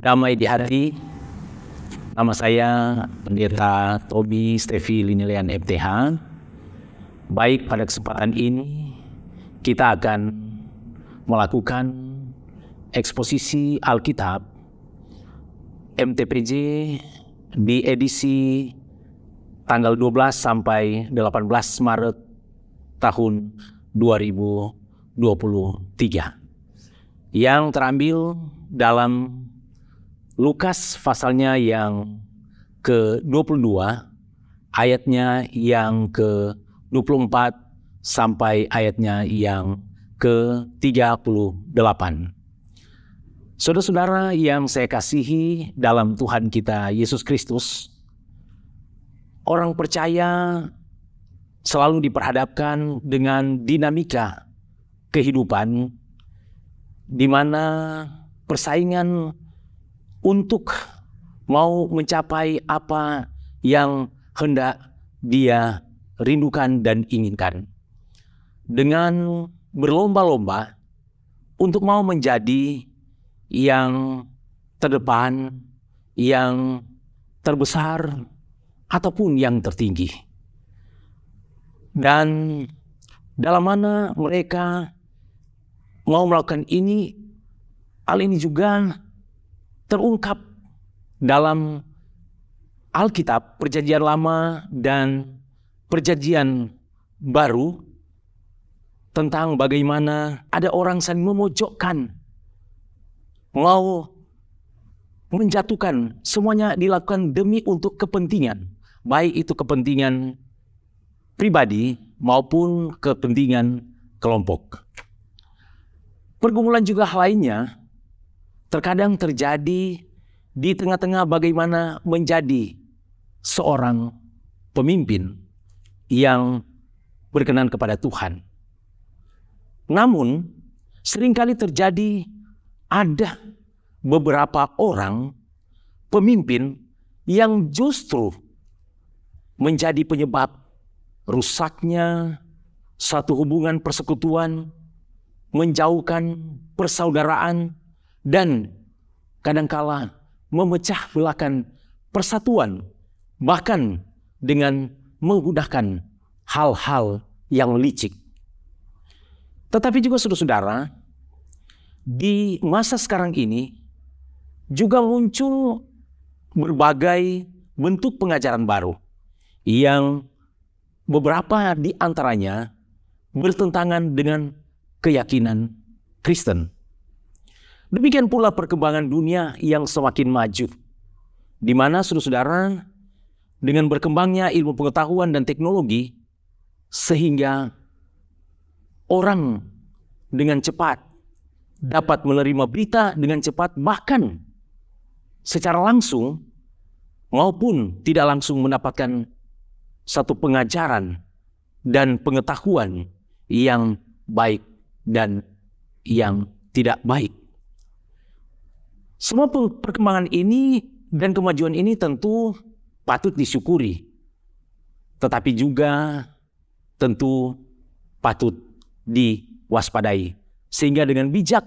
Damai di hati. Nama saya Pendeta Tobi Stevi Linilian FTH. Baik, pada kesempatan ini kita akan melakukan eksposisi Alkitab MTPJ di edisi tanggal 12 sampai 18 Maret tahun 2023 yang terambil dalam Lukas pasalnya yang ke-22, ayatnya yang ke-24 sampai ayatnya yang ke-38. Saudara-saudara yang saya kasihi dalam Tuhan kita Yesus Kristus, orang percaya selalu diperhadapkan dengan dinamika kehidupan di mana persaingan untuk mau mencapai apa yang hendak dia rindukan dan inginkan. Dengan berlomba-lomba untuk mau menjadi yang terdepan, yang terbesar, ataupun yang tertinggi. Dan dalam mana mereka mau melakukan ini, hal ini juga terungkap dalam Alkitab Perjanjian Lama dan Perjanjian Baru tentang bagaimana ada orang saling memojokkan, mau menjatuhkan, semuanya dilakukan demi untuk kepentingan, baik itu kepentingan pribadi maupun kepentingan kelompok. Pergumulan juga lainnya terkadang terjadi di tengah-tengah bagaimana menjadi seorang pemimpin yang berkenan kepada Tuhan. Namun, seringkali terjadi ada beberapa orang pemimpin yang justru menjadi penyebab rusaknya satu hubungan persekutuan, menjauhkan persaudaraan, dan kadangkala memecah belahkan persatuan, bahkan dengan menggunakan hal-hal yang licik. Tetapi juga saudara-saudara, di masa sekarang ini juga muncul berbagai bentuk pengajaran baru yang beberapa di antaranya bertentangan dengan keyakinan Kristen. Demikian pula perkembangan dunia yang semakin maju, di mana saudara-saudara dengan berkembangnya ilmu pengetahuan dan teknologi, sehingga orang dengan cepat dapat menerima berita dengan cepat, bahkan secara langsung maupun tidak langsung mendapatkan satu pengajaran dan pengetahuan yang baik dan yang tidak baik. Semua perkembangan ini dan kemajuan ini tentu patut disyukuri, tetapi juga tentu patut diwaspadai, sehingga dengan bijak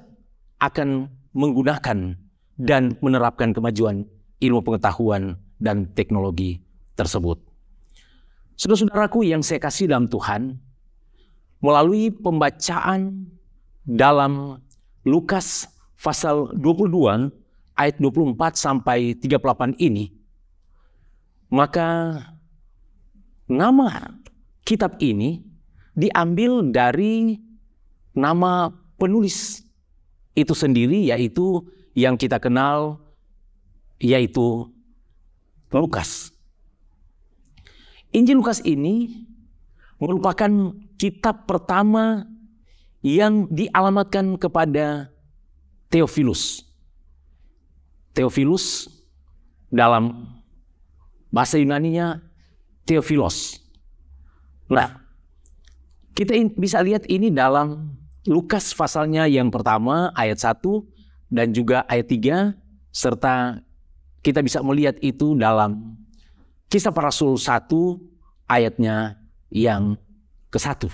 akan menggunakan dan menerapkan kemajuan ilmu pengetahuan dan teknologi tersebut. Saudara-saudaraku yang saya kasih dalam Tuhan, melalui pembacaan dalam Lukas pasal 22 ayat 24 sampai 38 ini, maka nama kitab ini diambil dari nama penulis itu sendiri, yaitu yang kita kenal, yaitu Lukas. Injil Lukas ini merupakan kitab pertama yang dialamatkan kepada Theophilus. Theophilus dalam bahasa Yunaninya Theophilos. Nah, kita bisa lihat ini dalam Lukas pasalnya yang pertama ayat 1 dan juga ayat 3, serta kita bisa melihat itu dalam Kisah Para Rasul 1 ayatnya yang ke-1.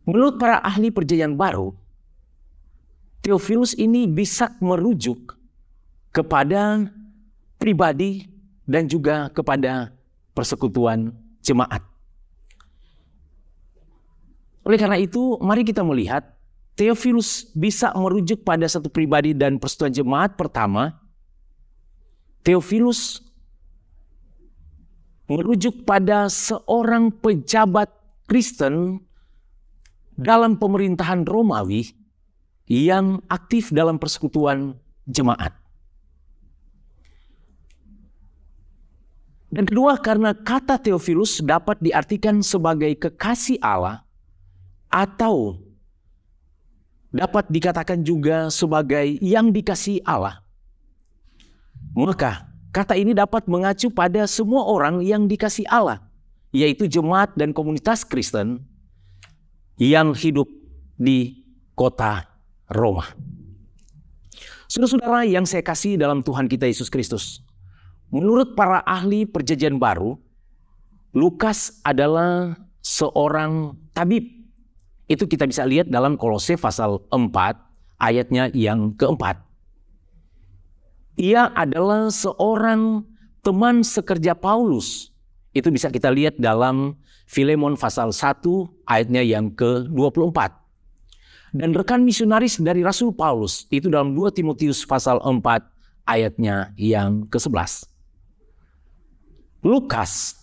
Menurut para ahli perjanjian baru, Theophilus ini bisa merujuk kepada pribadi dan juga kepada persekutuan jemaat. Oleh karena itu, mari kita melihat Theophilus bisa merujuk pada satu pribadi dan persekutuan jemaat. Pertama, Theophilus merujuk pada seorang pejabat Kristen dalam pemerintahan Romawi yang aktif dalam persekutuan jemaat. Dan kedua, karena kata Theophilus dapat diartikan sebagai kekasih Allah atau dapat dikatakan juga sebagai yang dikasihi Allah. Maka kata ini dapat mengacu pada semua orang yang dikasihi Allah, yaitu jemaat dan komunitas Kristen yang hidup di kota Roma. Saudara-saudara yang saya kasih dalam Tuhan kita Yesus Kristus, menurut para ahli Perjanjian Baru, Lukas adalah seorang tabib. Itu kita bisa lihat dalam Kolose pasal 4 ayatnya yang keempat. Ia adalah seorang teman sekerja Paulus. Itu bisa kita lihat dalam Filemon pasal 1 ayatnya yang ke-24. Dan rekan misionaris dari Rasul Paulus itu dalam 2 Timotius pasal 4 ayatnya yang ke-11. Lukas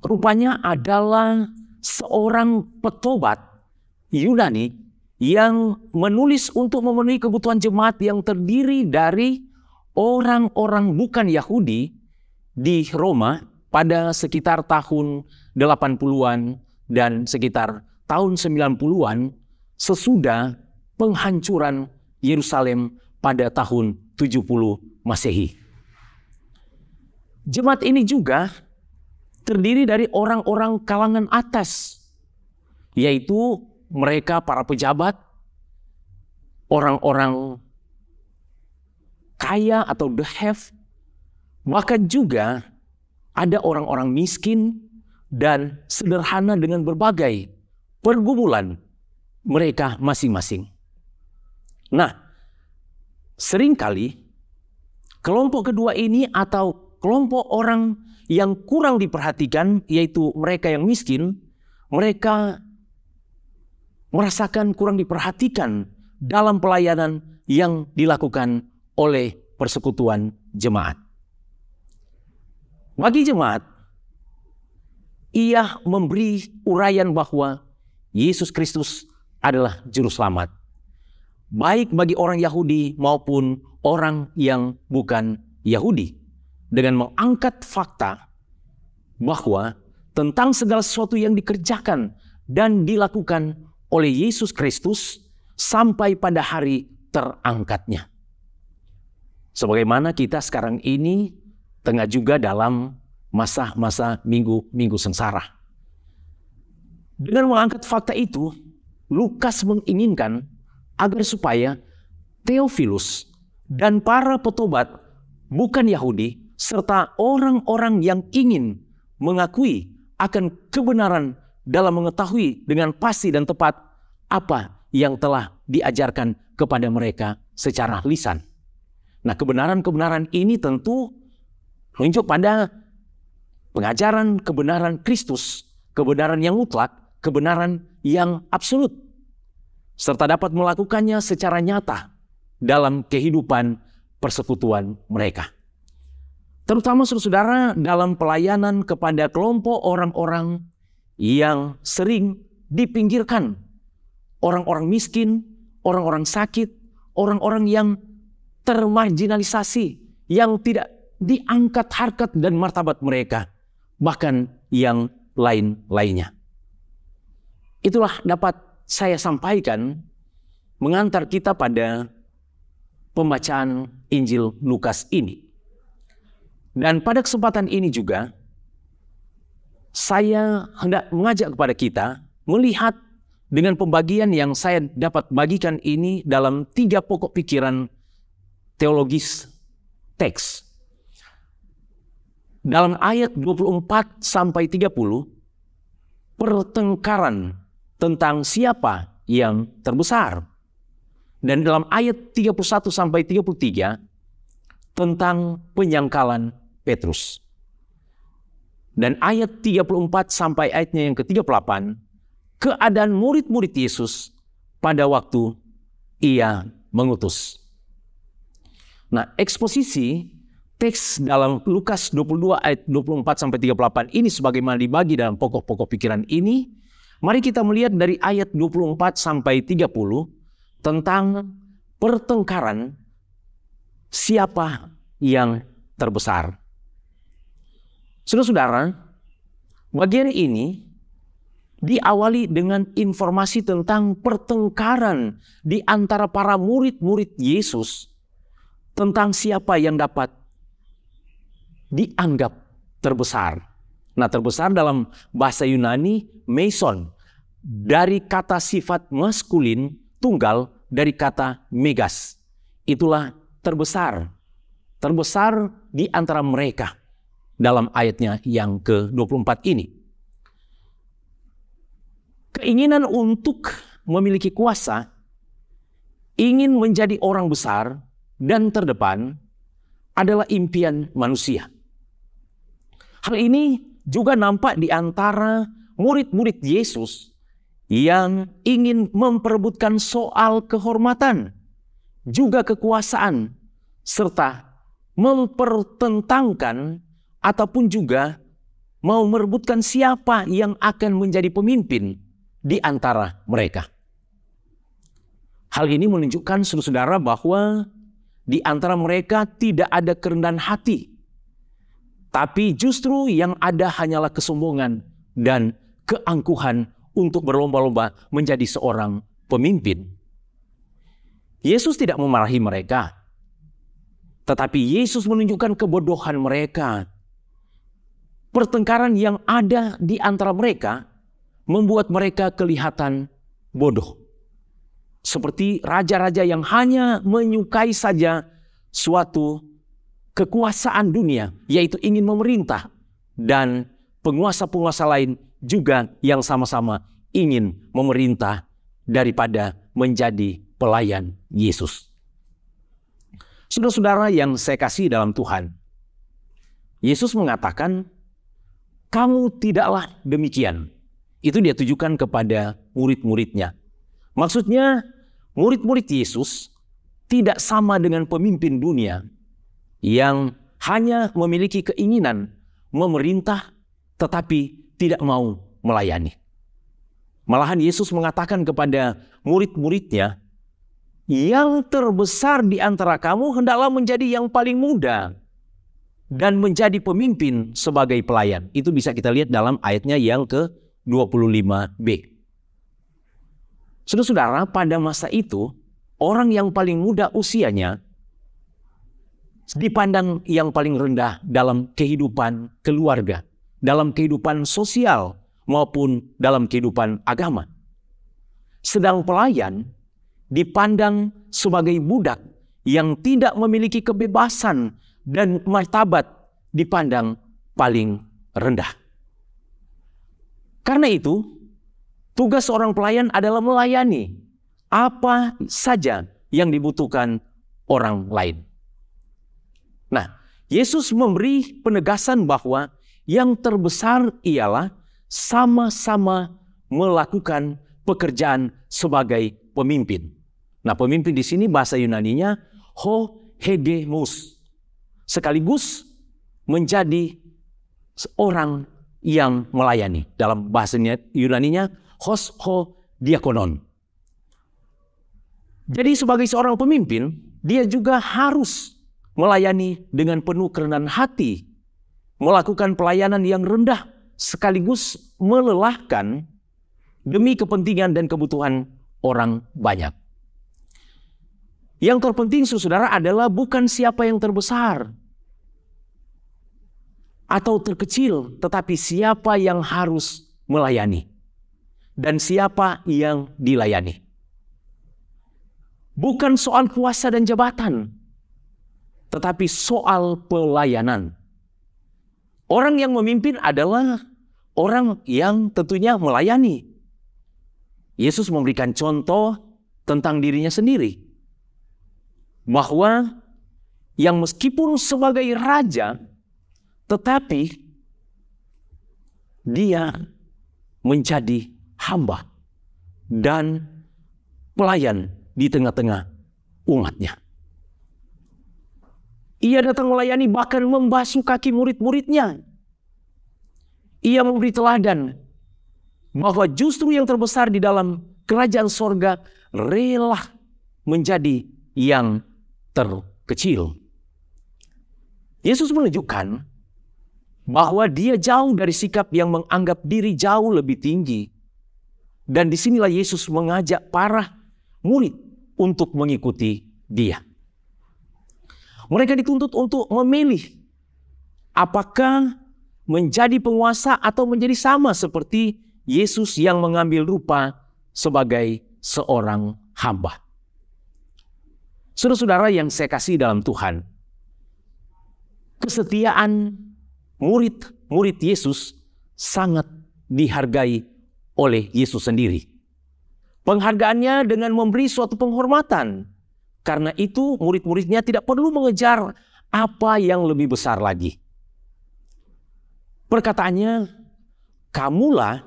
rupanya adalah seorang petobat Yunani yang menulis untuk memenuhi kebutuhan jemaat yang terdiri dari orang-orang bukan Yahudi di Roma pada sekitar tahun 80-an dan sekitar tahun 90-an sesudah penghancuran Yerusalem pada tahun 70 Masehi. Jemaat ini juga terdiri dari orang-orang kalangan atas, yaitu mereka para pejabat, orang-orang kaya atau the have, bahkan juga ada orang-orang miskin dan sederhana dengan berbagai pergumulan mereka masing-masing. Nah, seringkali kelompok kedua ini atau kelompok orang yang kurang diperhatikan, yaitu mereka yang miskin, mereka merasakan kurang diperhatikan dalam pelayanan yang dilakukan oleh persekutuan jemaat. Bagi jemaat, ia memberi uraian bahwa Yesus Kristus adalah juru selamat, baik bagi orang Yahudi maupun orang yang bukan Yahudi, dengan mengangkat fakta bahwa tentang segala sesuatu yang dikerjakan dan dilakukan oleh Yesus Kristus sampai pada hari terangkatnya. Sebagaimana kita sekarang ini tengah juga dalam masa-masa minggu-minggu sengsara. Dengan mengangkat fakta itu, Lukas menginginkan agar supaya Theophilus dan para petobat bukan Yahudi serta orang-orang yang ingin mengakui akan kebenaran dalam mengetahui dengan pasti dan tepat apa yang telah diajarkan kepada mereka secara lisan. Nah, kebenaran-kebenaran ini tentu menunjuk pada pengajaran kebenaran Kristus, kebenaran yang mutlak, kebenaran yang absolut, serta dapat melakukannya secara nyata dalam kehidupan persekutuan mereka. Terutama saudara dalam pelayanan kepada kelompok orang-orang yang sering dipinggirkan, orang-orang miskin, orang-orang sakit, orang-orang yang termarginalisasi, yang tidak diangkat harkat dan martabat mereka, bahkan yang lain-lainnya. Itulah dapat saya sampaikan mengantar kita pada pembacaan Injil Lukas ini. Dan pada kesempatan ini juga saya hendak mengajak kepada kita melihat dengan pembagian yang saya dapat bagikan ini dalam 3 pokok pikiran teologis teks. Dalam ayat 24 sampai 30, pertengkaran tentang siapa yang terbesar. Dan dalam ayat 31 sampai 33, tentang penyangkalan Petrus. Dan ayat 34 sampai ayatnya yang ke-38, keadaan murid-murid Yesus pada waktu ia mengutus. Nah, eksposisi teks dalam Lukas 22 ayat 24 sampai 38 ini sebagaimana dibagi dalam pokok-pokok pikiran ini, mari kita melihat dari ayat 24 sampai 30 tentang pertengkaran siapa yang terbesar. Saudara-saudara, bagian ini diawali dengan informasi tentang pertengkaran di antara para murid-murid Yesus tentang siapa yang dapat dianggap terbesar. Nah, terbesar dalam bahasa Yunani, meison, dari kata sifat maskulin tunggal dari kata megas. Itulah terbesar. Terbesar di antara mereka dalam ayatnya yang ke-24 ini. Keinginan untuk memiliki kuasa, ingin menjadi orang besar dan terdepan adalah impian manusia. Hal ini juga nampak di antara murid-murid Yesus yang ingin memperebutkan soal kehormatan, juga kekuasaan, serta mempertentangkan ataupun juga mau merebutkan siapa yang akan menjadi pemimpin di antara mereka. Hal ini menunjukkan saudara-saudara bahwa di antara mereka tidak ada kerendahan hati, tapi justru yang ada hanyalah kesombongan dan keangkuhan untuk berlomba-lomba menjadi seorang pemimpin. Yesus tidak memarahi mereka, tetapi Yesus menunjukkan kebodohan mereka. Pertengkaran yang ada di antara mereka membuat mereka kelihatan bodoh. Seperti raja-raja yang hanya menyukai saja suatu kekuasaan dunia, yaitu ingin memerintah. Dan penguasa-penguasa lain juga yang sama-sama ingin memerintah daripada menjadi pelayan Yesus. Saudara-saudara yang saya kasih dalam Tuhan, Yesus mengatakan, kamu tidaklah demikian. Itu dia tujukan kepada murid-muridnya. Maksudnya, murid-murid Yesus tidak sama dengan pemimpin dunia yang hanya memiliki keinginan memerintah tetapi tidak mau melayani. Malahan Yesus mengatakan kepada murid-muridnya, yang terbesar di antara kamu hendaklah menjadi yang paling muda dan menjadi pemimpin sebagai pelayan. Itu bisa kita lihat dalam ayatnya yang ke-25b. Saudara-saudara, pada masa itu, orang yang paling muda usianya dipandang yang paling rendah dalam kehidupan keluarga, dalam kehidupan sosial, maupun dalam kehidupan agama. Sedang pelayan dipandang sebagai budak yang tidak memiliki kebebasan dan martabat, dipandang paling rendah. Karena itu, tugas seorang pelayan adalah melayani apa saja yang dibutuhkan orang lain. Nah, Yesus memberi penegasan bahwa yang terbesar ialah sama-sama melakukan pekerjaan sebagai pemimpin. Nah, pemimpin di sini bahasa Yunaninya ho hegemus, sekaligus menjadi seorang yang melayani. Dalam bahasanya Yunaninya hos ho diakonon. Jadi sebagai seorang pemimpin, dia juga harus melayani dengan penuh kerendahan hati, melakukan pelayanan yang rendah sekaligus melelahkan demi kepentingan dan kebutuhan orang banyak. Yang terpenting, saudara, adalah bukan siapa yang terbesar atau terkecil, tetapi siapa yang harus melayani dan siapa yang dilayani. Bukan soal kuasa dan jabatan, tetapi soal pelayanan. Orang yang memimpin adalah orang yang tentunya melayani. Yesus memberikan contoh tentang dirinya sendiri, bahwa yang meskipun sebagai raja, tetapi dia menjadi hamba dan pelayan di tengah-tengah umatnya. Ia datang melayani, bahkan membasuh kaki murid-muridnya. Ia memberi teladan bahwa justru yang terbesar di dalam kerajaan sorga rela menjadi yang terkecil. Yesus menunjukkan bahwa dia jauh dari sikap yang menganggap diri jauh lebih tinggi. Dan disinilah Yesus mengajak para murid untuk mengikuti dia. Mereka dituntut untuk memilih apakah menjadi penguasa atau menjadi sama seperti Yesus yang mengambil rupa sebagai seorang hamba. Saudara-saudara yang saya kasih dalam Tuhan, kesetiaan murid-murid Yesus sangat dihargai oleh Yesus sendiri. Penghargaannya dengan memberi suatu penghormatan. Karena itu murid-muridnya tidak perlu mengejar apa yang lebih besar lagi. Perkataannya, kamulah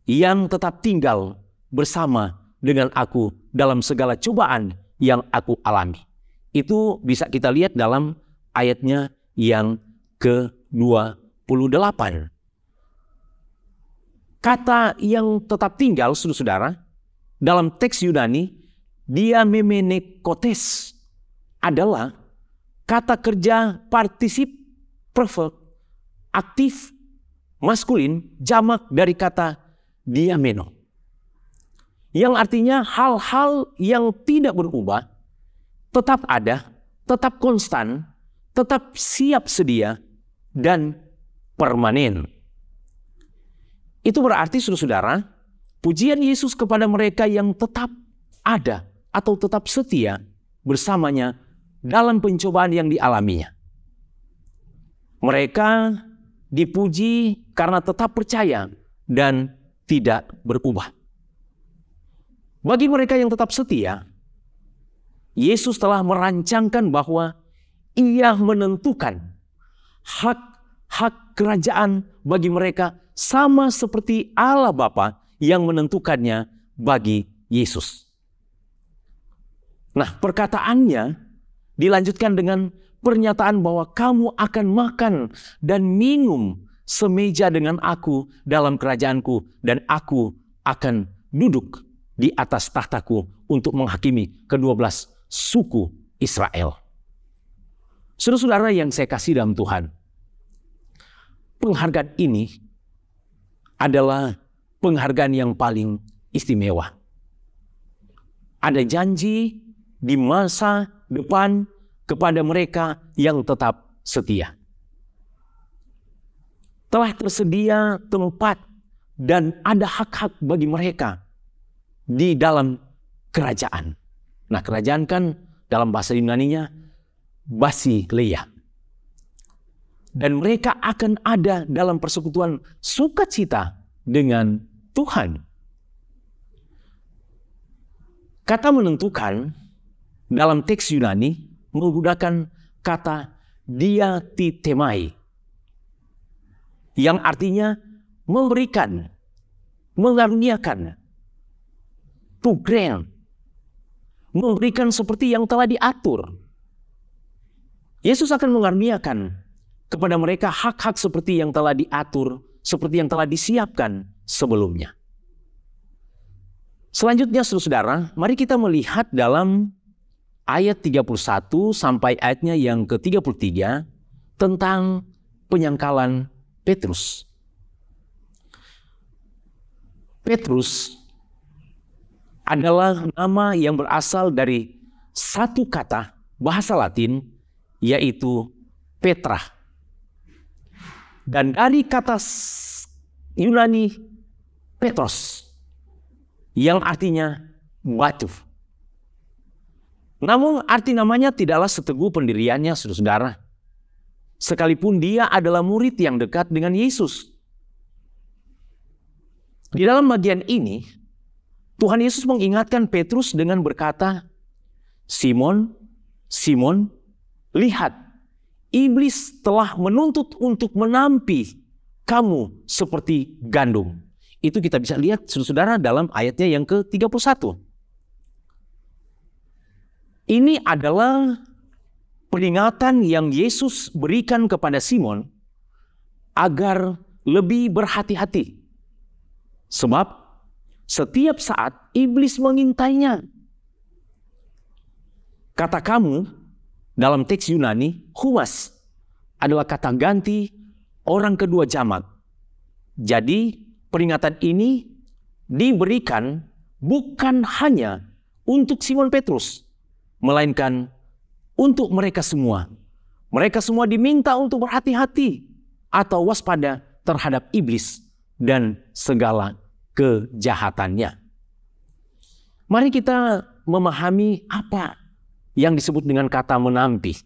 yang tetap tinggal bersama dengan aku dalam segala cobaan yang aku alami. Itu bisa kita lihat dalam ayatnya yang ke-28. Kata yang tetap tinggal, saudara-saudara, dalam teks Yunani, diamenekotes adalah kata kerja partisip perfect, aktif, maskulin, jamak dari kata diameno. Yang artinya hal-hal yang tidak berubah, tetap ada, tetap konstan, tetap siap sedia, dan permanen. Itu berarti, saudara-saudara, pujian Yesus kepada mereka yang tetap ada atau tetap setia bersamanya dalam pencobaan yang dialaminya. Mereka dipuji karena tetap percaya dan tidak berubah. Bagi mereka yang tetap setia, Yesus telah merancangkan bahwa Ia menentukan hak kerajaan bagi mereka sama seperti Allah Bapa yang menentukannya bagi Yesus. Nah, perkataannya dilanjutkan dengan pernyataan bahwa kamu akan makan dan minum semeja dengan aku dalam kerajaanku, dan aku akan duduk di atas tahtaku untuk menghakimi ke-12 suku Israel. Saudara-saudara yang saya kasih dalam Tuhan, penghargaan ini adalah penghargaan yang paling istimewa. Ada janji di masa depan kepada mereka yang tetap setia. Telah tersedia tempat dan ada hak-hak bagi mereka di dalam kerajaan. Nah, kerajaan kan dalam bahasa Yunaninya basileia. Dan mereka akan ada dalam persekutuan sukacita dengan Tuhan. Kata menentukan dalam teks Yunani menggunakan kata diatitemai, yang artinya memberikan, mengaruniakan, to grant, memberikan seperti yang telah diatur. Yesus akan mengaruniakan kepada mereka hak-hak seperti yang telah diatur, seperti yang telah disiapkan sebelumnya. Selanjutnya, saudara-saudara, mari kita melihat dalam ayat 31 sampai ayatnya yang ke-33 tentang penyangkalan Petrus. Petrus adalah nama yang berasal dari satu kata bahasa Latin, yaitu Petra. Dan dari kata Yunani Petros, yang artinya batu. Namun arti namanya tidaklah seteguh pendiriannya, saudara-saudara. Sekalipun dia adalah murid yang dekat dengan Yesus. Di dalam bagian ini, Tuhan Yesus mengingatkan Petrus dengan berkata, Simon, Simon, lihat, iblis telah menuntut untuk menampi kamu seperti gandum. Itu kita bisa lihat saudara dalam ayatnya yang ke-31. Ini adalah peringatan yang Yesus berikan kepada Simon agar lebih berhati-hati. Sebab setiap saat iblis mengintainya. Kata kamu dalam teks Yunani, humas, adalah kata ganti orang kedua jamak. Jadi peringatan ini diberikan bukan hanya untuk Simon Petrus, melainkan untuk mereka semua. Mereka semua diminta untuk berhati-hati atau waspada terhadap iblis dan segala kejahatannya. Mari kita memahami apa yang disebut dengan kata menampi.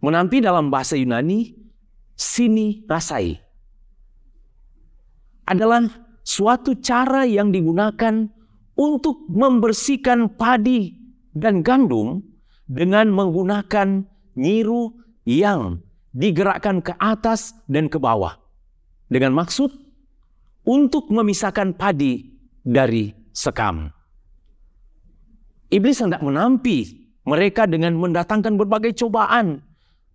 Menampi dalam bahasa Yunani, sini rasai, adalah suatu cara yang digunakan untuk membersihkan padi dan gandum dengan menggunakan nyiru yang digerakkan ke atas dan ke bawah. Dengan maksud untuk memisahkan padi dari sekam. Iblis hendak menampi mereka dengan mendatangkan berbagai cobaan.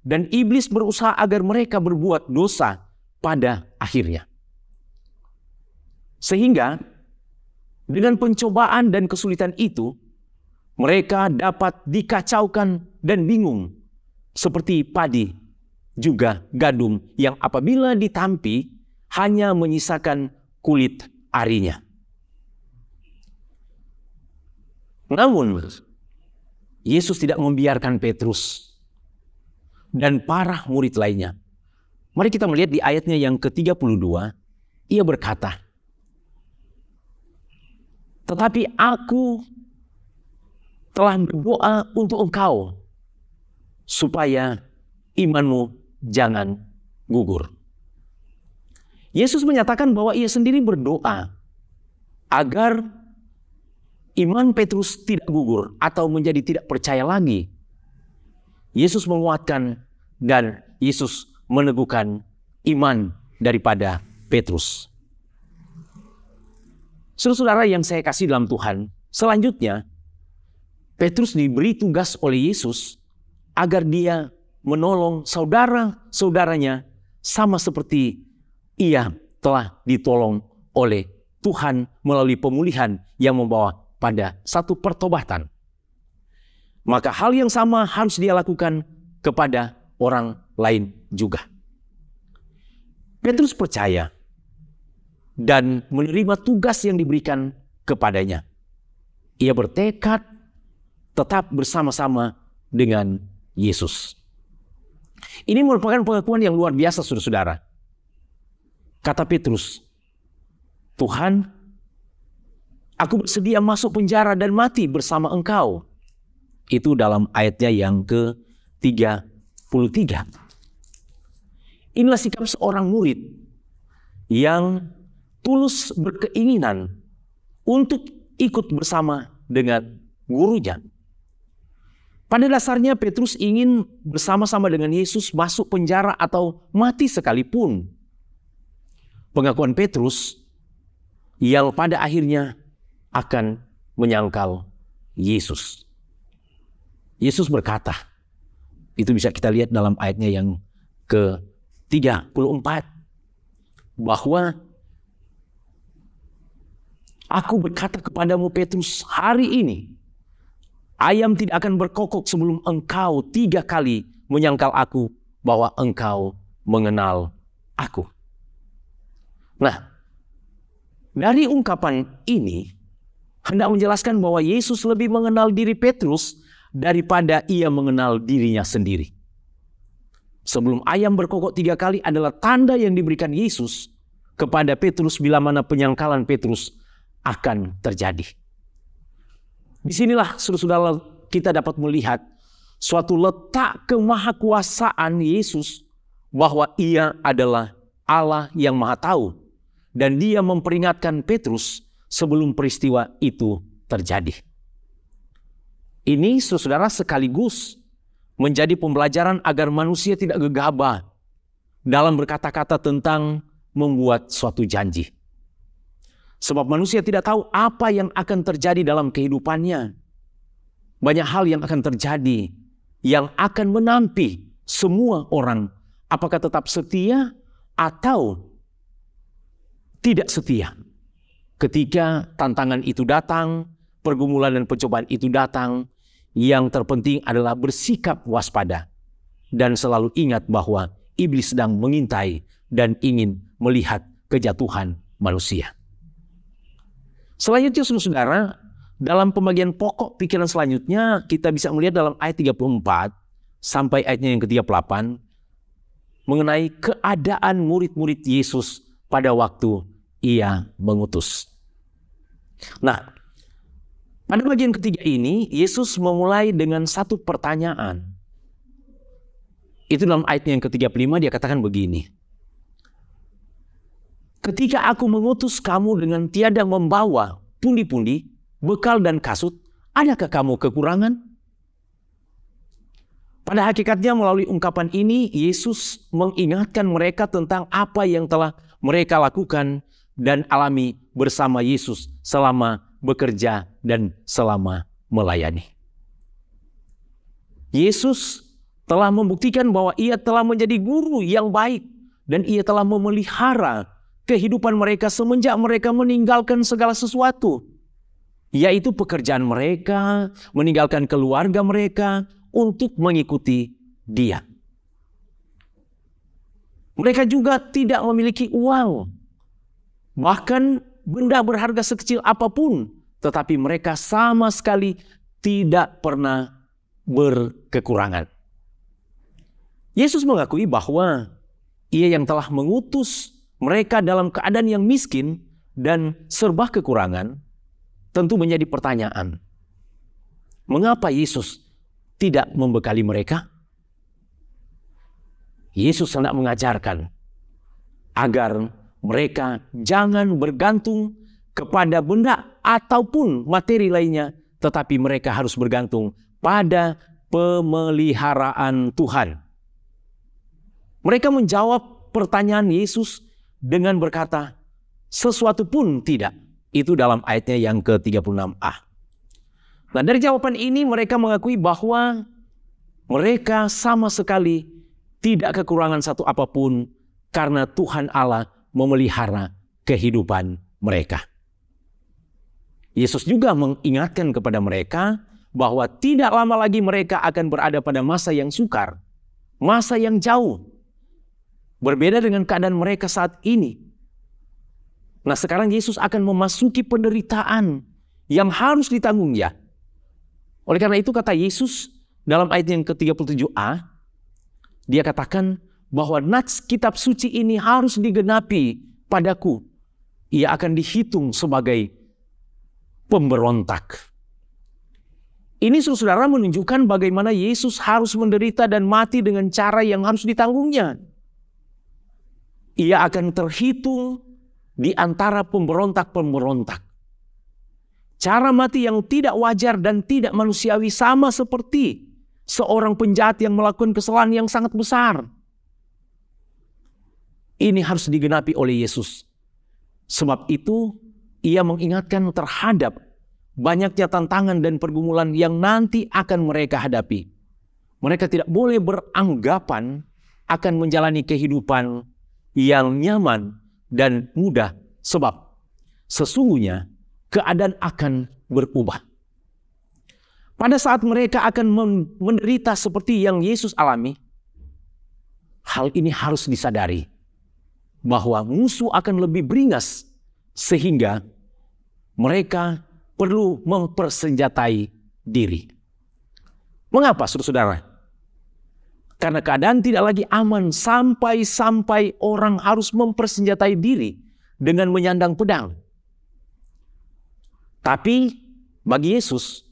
Dan iblis berusaha agar mereka berbuat dosa pada akhirnya. Sehingga dengan pencobaan dan kesulitan itu, mereka dapat dikacaukan dan bingung. Seperti padi, juga gandum yang apabila ditampi hanya menyisakan kulit arinya. Namun, Yesus tidak membiarkan Petrus dan para murid lainnya. Mari kita melihat di ayatnya yang ke-32, ia berkata, tetapi aku telah berdoa untuk engkau, supaya imanmu jangan gugur. Yesus menyatakan bahwa ia sendiri berdoa agar iman Petrus tidak gugur atau menjadi tidak percaya lagi. Yesus menguatkan dan Yesus meneguhkan iman daripada Petrus. Saudara-saudara yang saya kasih dalam Tuhan, selanjutnya Petrus diberi tugas oleh Yesus agar dia menolong saudara-saudaranya sama seperti ia telah ditolong oleh Tuhan melalui pemulihan yang membawa pada satu pertobatan. Maka hal yang sama harus dia lakukan kepada orang lain juga. Petrus percaya dan menerima tugas yang diberikan kepadanya. Ia bertekad tetap bersama-sama dengan Yesus. Ini merupakan pengakuan yang luar biasa, saudara-saudara. Kata Petrus, Tuhan, aku bersedia masuk penjara dan mati bersama engkau. Itu dalam ayatnya yang ke-33. Inilah sikap seorang murid yang tulus berkeinginan untuk ikut bersama dengan gurunya. Pada dasarnya Petrus ingin bersama-sama dengan Yesus masuk penjara atau mati sekalipun. Pengakuan Petrus yang pada akhirnya akan menyangkal Yesus. Yesus berkata, itu bisa kita lihat dalam ayatnya yang ke-34, bahwa aku berkata kepadamu Petrus, hari ini ayam tidak akan berkokok sebelum engkau 3 kali menyangkal aku bahwa engkau mengenal aku. Nah, dari ungkapan ini hendak menjelaskan bahwa Yesus lebih mengenal diri Petrus daripada ia mengenal dirinya sendiri. Sebelum ayam berkokok 3 kali adalah tanda yang diberikan Yesus kepada Petrus bila mana penyangkalan Petrus akan terjadi. Disinilah saudara-saudara kita dapat melihat suatu letak kemahakuasaan Yesus bahwa ia adalah Allah yang Maha Tahu dan dia memperingatkan Petrus sebelum peristiwa itu terjadi. Ini saudara sekaligus menjadi pembelajaran agar manusia tidak gegabah dalam berkata-kata tentang membuat suatu janji. Sebab manusia tidak tahu apa yang akan terjadi dalam kehidupannya. Banyak hal yang akan terjadi yang akan menampi semua orang, apakah tetap setia atau tidak setia. Ketika tantangan itu datang, pergumulan dan pencobaan itu datang, yang terpenting adalah bersikap waspada dan selalu ingat bahwa iblis sedang mengintai dan ingin melihat kejatuhan manusia. Selanjutnya saudara, dalam pembagian pokok pikiran selanjutnya kita bisa melihat dalam ayat 34 sampai ayatnya yang ke-38 mengenai keadaan murid-murid Yesus pada waktu ia mengutus. Nah, pada bagian ketiga ini Yesus memulai dengan satu pertanyaan. Itu dalam ayatnya yang ke-35 dia katakan begini. Ketika aku mengutus kamu dengan tiada membawa pundi-pundi, bekal dan kasut, adakah kamu kekurangan? Pada hakikatnya melalui ungkapan ini, Yesus mengingatkan mereka tentang apa yang telah mereka lakukan dan alami bersama Yesus selama bekerja dan selama melayani. Yesus telah membuktikan bahwa ia telah menjadi guru yang baik dan ia telah memelihara kehidupan mereka semenjak mereka meninggalkan segala sesuatu, yaitu pekerjaan mereka, meninggalkan keluarga mereka untuk mengikuti Dia. Mereka juga tidak memiliki uang, bahkan benda berharga sekecil apapun, tetapi mereka sama sekali tidak pernah berkekurangan. Yesus mengakui bahwa Ia yang telah mengutus mereka dalam keadaan yang miskin dan serba kekurangan, tentu menjadi pertanyaan. Mengapa Yesus tidak membekali mereka? Yesus hendak mengajarkan agar mereka jangan bergantung kepada benda ataupun materi lainnya, tetapi mereka harus bergantung pada pemeliharaan Tuhan. Mereka menjawab pertanyaan Yesus dengan berkata, sesuatu pun tidak. Itu dalam ayatnya yang ke-36a. Nah, dari jawaban ini mereka mengakui bahwa mereka sama sekali tidak kekurangan satu apapun karena Tuhan Allah memelihara kehidupan mereka. Yesus juga mengingatkan kepada mereka bahwa tidak lama lagi mereka akan berada pada masa yang sukar, masa yang jauh. Berbeda dengan keadaan mereka saat ini. Nah, sekarang Yesus akan memasuki penderitaan yang harus ditanggungnya. Oleh karena itu kata Yesus dalam ayat yang ke-37a, dia katakan bahwa nats kitab suci ini harus digenapi padaku. Ia akan dihitung sebagai pemberontak. Ini saudara menunjukkan bagaimana Yesus harus menderita dan mati dengan cara yang harus ditanggungnya. Ia akan terhitung di antara pemberontak-pemberontak. Cara mati yang tidak wajar dan tidak manusiawi sama seperti seorang penjahat yang melakukan kesalahan yang sangat besar. Ini harus digenapi oleh Yesus. Sebab itu ia mengingatkan terhadap banyaknya tantangan dan pergumulan yang nanti akan mereka hadapi. Mereka tidak boleh beranggapan akan menjalani kehidupan yang nyaman dan mudah, sebab sesungguhnya keadaan akan berubah. Pada saat mereka akan menderita seperti yang Yesus alami, hal ini harus disadari bahwa musuh akan lebih beringas sehingga mereka perlu mempersenjatai diri. Mengapa, saudara? Karena keadaan tidak lagi aman sampai orang harus mempersenjatai diri dengan menyandang pedang. Tapi bagi Yesus,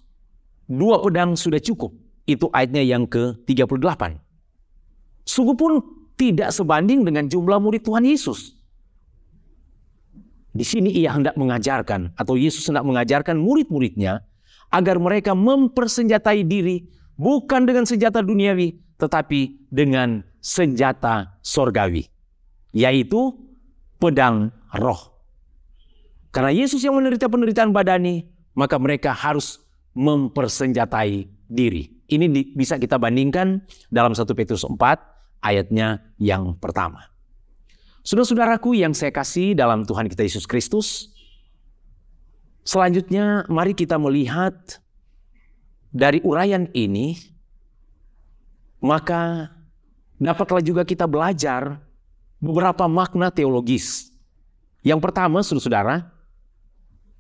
2 pedang sudah cukup. Itu ayatnya yang ke-38. Sungguh pun tidak sebanding dengan jumlah murid Tuhan Yesus. Di sini ia hendak mengajarkan, atau Yesus hendak mengajarkan murid-muridnya agar mereka mempersenjatai diri bukan dengan senjata duniawi, tetapi dengan senjata sorgawi, yaitu pedang roh. Karena Yesus yang menderita penderitaan badani, maka mereka harus mempersenjatai diri. Ini bisa kita bandingkan dalam 1 Petrus 4 ayatnya yang pertama. Saudara-saudaraku yang saya kasih dalam Tuhan kita Yesus Kristus, selanjutnya mari kita melihat dari uraian ini, maka dapatlah juga kita belajar beberapa makna teologis. Yang pertama, saudara-saudara,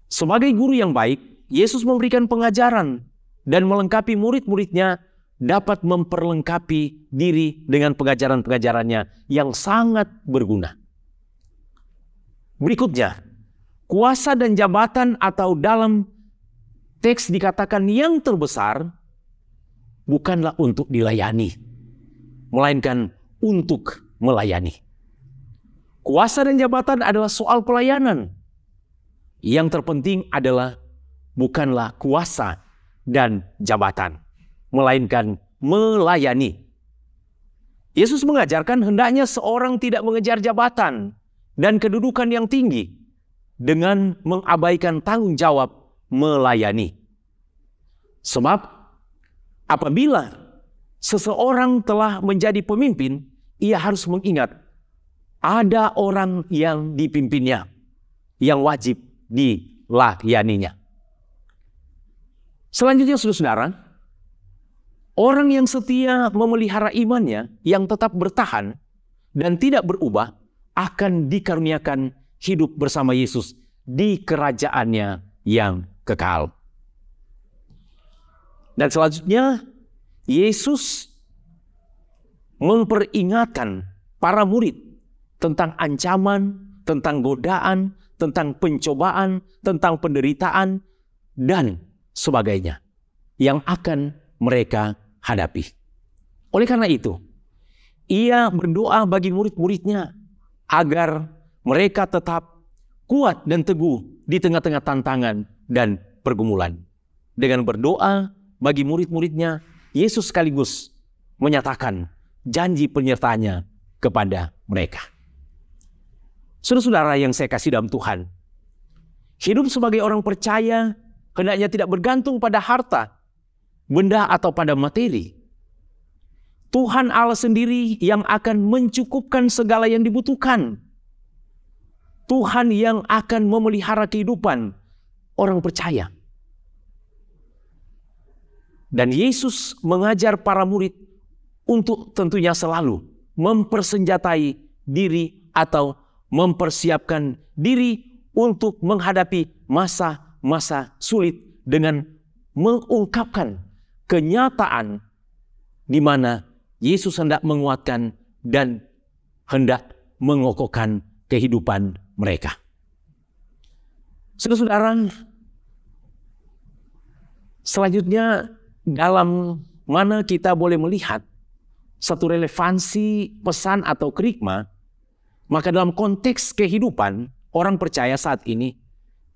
sebagai guru yang baik, Yesus memberikan pengajaran dan melengkapi murid-muridnya dapat memperlengkapi diri dengan pengajaran-pengajarannya yang sangat berguna. Berikutnya, kuasa dan jabatan atau dalam teks dikatakan yang terbesar bukanlah untuk dilayani, melainkan untuk melayani. Kuasa dan jabatan adalah soal pelayanan. Yang terpenting adalah bukanlah kuasa dan jabatan, melainkan melayani. Yesus mengajarkan hendaknya seorang tidak mengejar jabatan dan kedudukan yang tinggi dengan mengabaikan tanggung jawab melayani. Sebab apabila seseorang telah menjadi pemimpin, ia harus mengingat ada orang yang dipimpinnya, yang wajib dilayaninya. Selanjutnya, saudara-saudara, orang yang setia memelihara imannya yang tetap bertahan dan tidak berubah akan dikaruniakan hidup bersama Yesus di kerajaannya yang kekal. Dan selanjutnya, Yesus memperingatkan para murid tentang ancaman, tentang godaan, tentang pencobaan, tentang penderitaan, dan sebagainya yang akan mereka hadapi. Oleh karena itu, ia berdoa bagi murid-muridnya agar mereka tetap kuat dan teguh di tengah-tengah tantangan dan pergumulan. Dengan berdoa bagi murid-muridnya, Yesus sekaligus menyatakan janji penyertaannya kepada mereka. Saudara-saudara yang saya kasih dalam Tuhan, hidup sebagai orang percaya hendaknya tidak bergantung pada harta, benda atau pada materi. Tuhan Allah sendiri yang akan mencukupkan segala yang dibutuhkan. Tuhan yang akan memelihara kehidupan orang percaya. Dan Yesus mengajar para murid untuk tentunya selalu mempersenjatai diri atau mempersiapkan diri untuk menghadapi masa-masa sulit dengan mengungkapkan kenyataan di mana Yesus hendak menguatkan dan hendak mengokohkan kehidupan mereka. Saudara-saudara, selanjutnya dalam mana kita boleh melihat satu relevansi pesan atau kerikma, maka dalam konteks kehidupan orang percaya saat ini,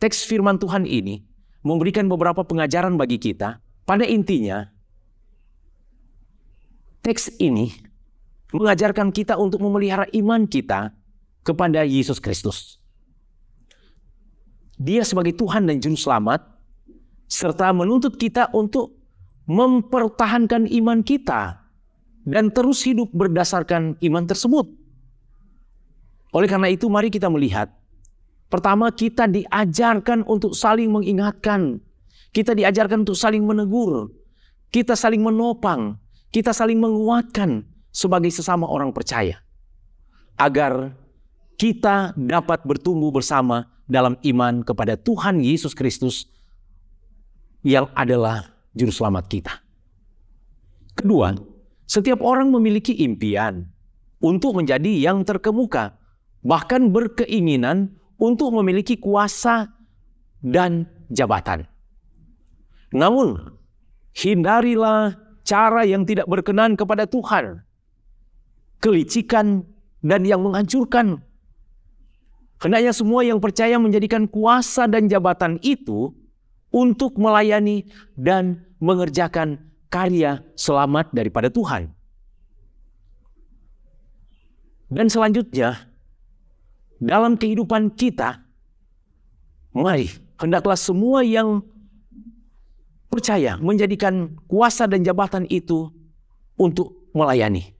teks firman Tuhan ini memberikan beberapa pengajaran bagi kita. Pada intinya, teks ini mengajarkan kita untuk memelihara iman kita kepada Yesus Kristus. Dia sebagai Tuhan dan Juru Selamat, serta menuntut kita untuk mempertahankan iman kita dan terus hidup berdasarkan iman tersebut. Oleh karena itu, mari kita melihat. Pertama, kita diajarkan untuk saling mengingatkan. Kita diajarkan untuk saling menegur. Kita saling menopang. Kita saling menguatkan sebagai sesama orang percaya. Agar kita dapat bertumbuh bersama dalam iman kepada Tuhan Yesus Kristus yang adalah Juru Selamat kita. Kedua, setiap orang memiliki impian untuk menjadi yang terkemuka, bahkan berkeinginan untuk memiliki kuasa dan jabatan. Namun, hindarilah cara yang tidak berkenan kepada Tuhan, kelicikan, dan yang menghancurkan. Hendaknya semua yang percaya menjadikan kuasa dan jabatan itu untuk melayani dan mengerjakan karya selamat daripada Tuhan. Dan selanjutnya, dalam kehidupan kita, mari hendaklah semua yang percaya menjadikan kuasa dan jabatan itu untuk melayani.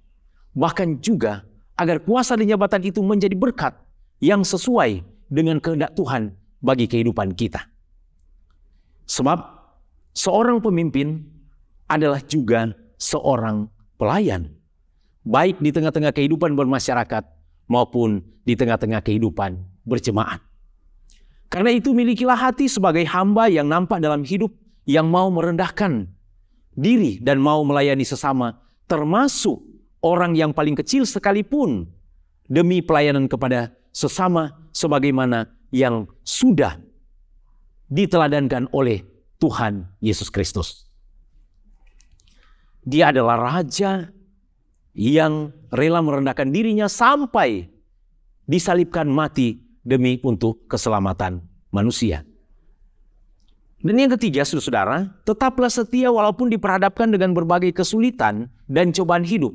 Bahkan juga agar kuasa dan jabatan itu menjadi berkat yang sesuai dengan kehendak Tuhan bagi kehidupan kita. Sebab seorang pemimpin adalah juga seorang pelayan, baik di tengah-tengah kehidupan bermasyarakat maupun di tengah-tengah kehidupan berjemaat. Karena itu milikilah hati sebagai hamba yang nampak dalam hidup, yang mau merendahkan diri dan mau melayani sesama, termasuk orang yang paling kecil sekalipun, demi pelayanan kepada sesama sebagaimana yang sudah diteladankan oleh Tuhan Yesus Kristus. Dia adalah raja yang rela merendahkan dirinya sampai disalibkan mati demi untuk keselamatan manusia. Dan yang ketiga, saudara, tetaplah setia walaupun diperhadapkan dengan berbagai kesulitan dan cobaan hidup.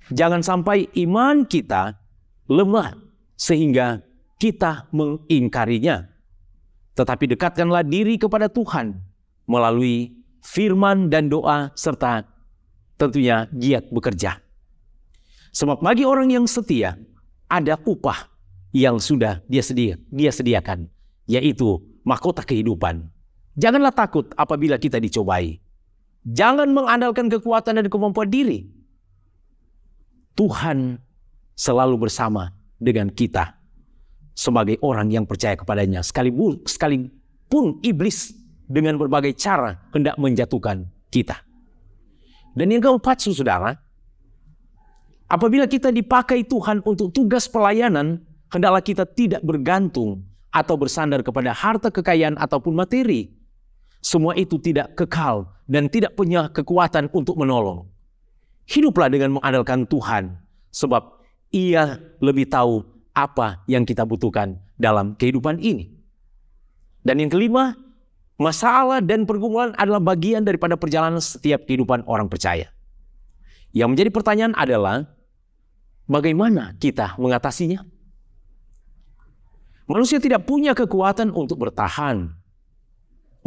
Jangan sampai iman kita lemah sehingga kita mengingkarinya. Tetapi dekatkanlah diri kepada Tuhan melalui firman dan doa serta tentunya giat bekerja. Sebab bagi orang yang setia ada upah yang sudah dia sediakan, yaitu mahkota kehidupan. Janganlah takut apabila kita dicobai. Jangan mengandalkan kekuatan dan kemampuan diri. Tuhan selalu bersama dengan kita sebagai orang yang percaya kepadanya. Sekalipun iblis dengan berbagai cara hendak menjatuhkan kita. Dan yang keempat, saudara, apabila kita dipakai Tuhan untuk tugas pelayanan, hendaklah kita tidak bergantung atau bersandar kepada harta kekayaan ataupun materi. Semua itu tidak kekal dan tidak punya kekuatan untuk menolong. Hiduplah dengan mengandalkan Tuhan, sebab Ia lebih tahu apa yang kita butuhkan dalam kehidupan ini. Dan yang kelima, masalah dan pergumulan adalah bagian daripada perjalanan setiap kehidupan orang percaya. Yang menjadi pertanyaan adalah, bagaimana kita mengatasinya? Manusia tidak punya kekuatan untuk bertahan.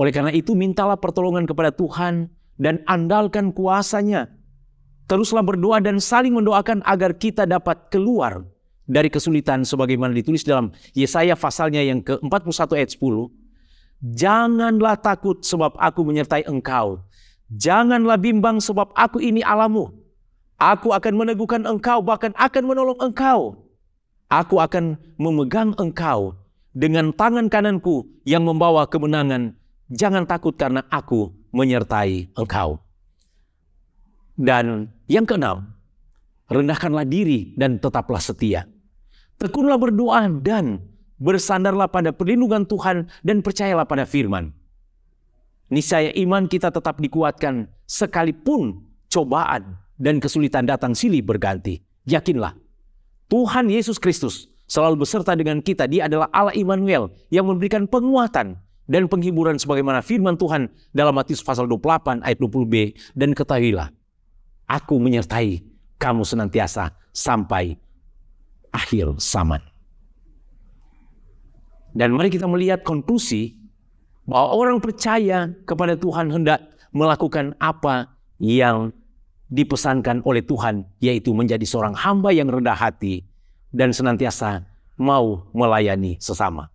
Oleh karena itu, mintalah pertolongan kepada Tuhan dan andalkan kuasa-Nya. Teruslah berdoa dan saling mendoakan agar kita dapat keluar dari kesulitan sebagaimana ditulis dalam Yesaya pasalnya yang ke-41 ayat 10. Janganlah takut sebab aku menyertai engkau. Janganlah bimbang sebab aku ini Allahmu. Aku akan meneguhkan engkau, bahkan akan menolong engkau. Aku akan memegang engkau dengan tangan kananku yang membawa kemenangan. Jangan takut karena aku menyertai engkau. Dan yang keenam, rendahkanlah diri dan tetaplah setia. Tekunlah berdoa dan bersandarlah pada perlindungan Tuhan dan percayalah pada firman. Niscaya iman kita tetap dikuatkan sekalipun cobaan dan kesulitan datang silih berganti. Yakinlah, Tuhan Yesus Kristus selalu beserta dengan kita. Dia adalah Allah Immanuel yang memberikan penguatan dan penghiburan sebagaimana firman Tuhan dalam Matius pasal 28 ayat 20b. Dan ketahuilah, aku menyertai kamu senantiasa sampai akhir zaman. Dan mari kita melihat konklusi bahwa orang percaya kepada Tuhan hendak melakukan apa yang dipesankan oleh Tuhan, yaitu menjadi seorang hamba yang rendah hati dan senantiasa mau melayani sesama.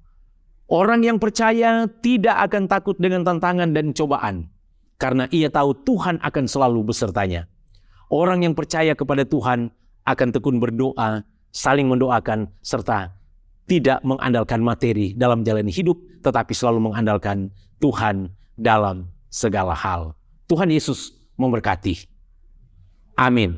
Orang yang percaya tidak akan takut dengan tantangan dan cobaan, karena ia tahu Tuhan akan selalu besertanya. Orang yang percaya kepada Tuhan akan tekun berdoa, saling mendoakan, serta tidak mengandalkan materi dalam menjalani hidup, tetapi selalu mengandalkan Tuhan dalam segala hal. Tuhan Yesus memberkati. Amin.